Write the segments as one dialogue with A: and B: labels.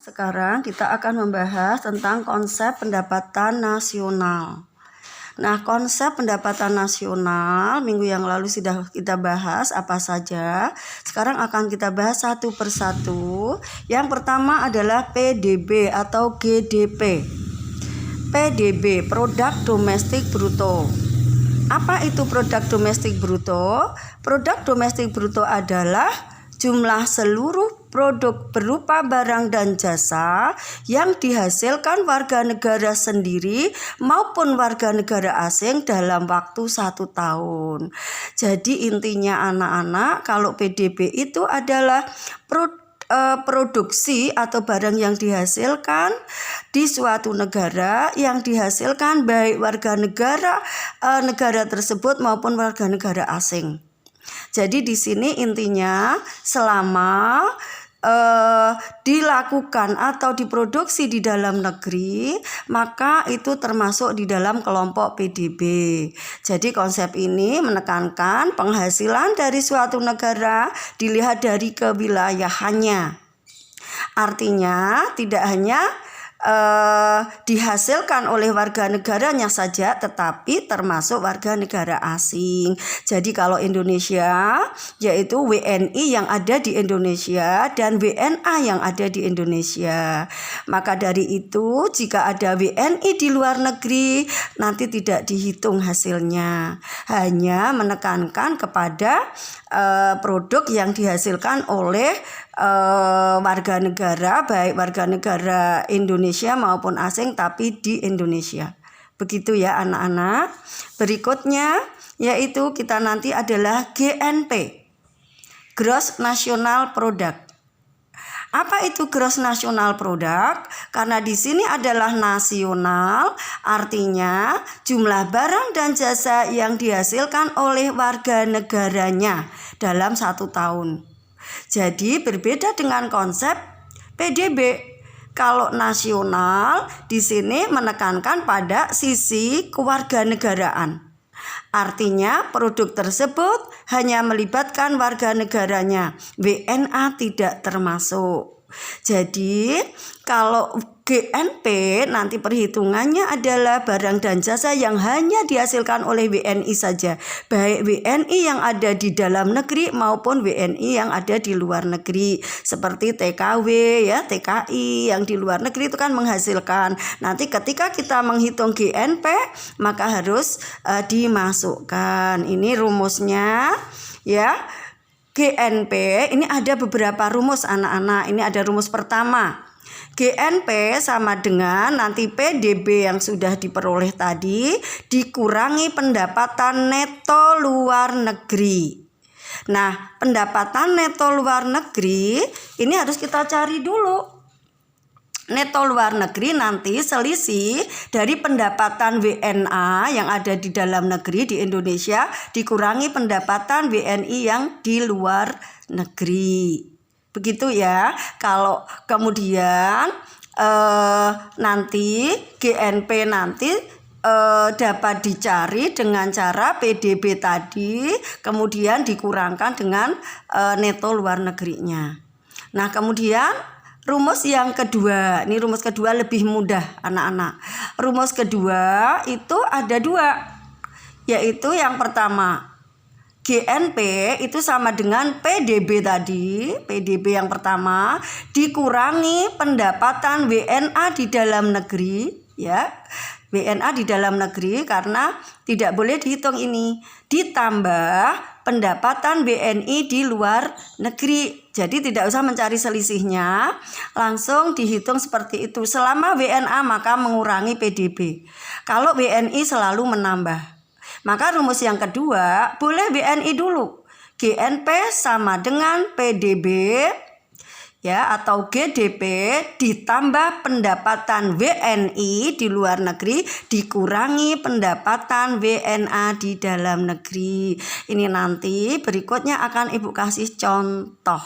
A: Sekarang kita akan membahas tentang konsep pendapatan nasional. Nah, konsep pendapatan nasional minggu yang lalu sudah kita bahas apa saja. Sekarang akan kita bahas satu persatu. Yang pertama adalah PDB atau GDP. PDB, Produk Domestik Bruto. Apa itu Produk Domestik Bruto? Produk Domestik Bruto adalah jumlah seluruh produk berupa barang dan jasa yang dihasilkan warga negara sendiri maupun warga negara asing dalam waktu 1 tahun. Jadi intinya anak-anak, kalau PDB itu adalah produksi atau barang yang dihasilkan di suatu negara yang dihasilkan baik warga negara tersebut maupun warga negara asing. Jadi di sini intinya selama dilakukan atau diproduksi di dalam negeri, maka itu termasuk di dalam kelompok PDB. Jadi konsep ini menekankan penghasilan dari suatu negara dilihat dari kewilayahannya. Artinya tidak hanya dihasilkan oleh warga negaranya saja, tetapi termasuk warga negara asing. Jadi kalau Indonesia yaitu WNI yang ada di Indonesia dan WNA yang ada di Indonesia. Maka dari itu jika ada WNI di luar negeri nanti tidak dihitung hasilnya, hanya menekankan kepada produk yang dihasilkan oleh warga negara, baik warga negara Indonesia maupun asing tapi di Indonesia. Begitu ya anak-anak. Berikutnya yaitu kita nanti adalah GNP, Gross National Product. Apa itu Gross National Product? Karena di sini adalah nasional, artinya jumlah barang dan jasa yang dihasilkan oleh warga negaranya dalam 1 tahun. Jadi berbeda dengan konsep PDB. Kalau nasional di sini menekankan pada sisi kewarganegaraan. Artinya produk tersebut hanya melibatkan warga negaranya, WNA tidak termasuk. Jadi kalau GNP nanti perhitungannya adalah barang dan jasa yang hanya dihasilkan oleh WNI saja, baik WNI yang ada di dalam negeri maupun WNI yang ada di luar negeri, seperti TKW ya, TKI yang di luar negeri itu kan menghasilkan. Nanti ketika kita menghitung GNP maka harus dimasukkan. Ini rumusnya ya. GNP ini ada beberapa rumus anak-anak. Ini ada rumus pertama. GNP sama dengan nanti PDB yang sudah diperoleh tadi dikurangi pendapatan neto luar negeri. Nah, pendapatan neto luar negeri ini harus kita cari dulu. Neto luar negeri nanti selisih dari pendapatan WNA yang ada di dalam negeri di Indonesia dikurangi pendapatan WNI yang di luar negeri. Begitu ya. Kalau kemudian nanti GNP nanti dapat dicari dengan cara PDB tadi kemudian dikurangkan dengan neto luar negerinya. Nah, kemudian rumus yang kedua, ini rumus kedua lebih mudah anak-anak. Rumus kedua itu ada 2, yaitu yang pertama GNP itu sama dengan PDB tadi, PDB yang pertama dikurangi pendapatan WNA di dalam negeri ya. WNA di dalam negeri karena tidak boleh dihitung ini, ditambah pendapatan WNI di luar negeri. Jadi tidak usah mencari selisihnya, langsung dihitung seperti itu. Selama WNA maka mengurangi PDB. Kalau WNI selalu menambah, maka rumus yang kedua boleh WNI dulu. GNP sama dengan PDB ya atau GDP ditambah pendapatan WNI di luar negeri dikurangi pendapatan WNA di dalam negeri. Ini nanti berikutnya akan Ibu kasih contoh.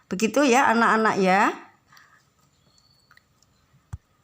A: Begitu ya anak-anak ya.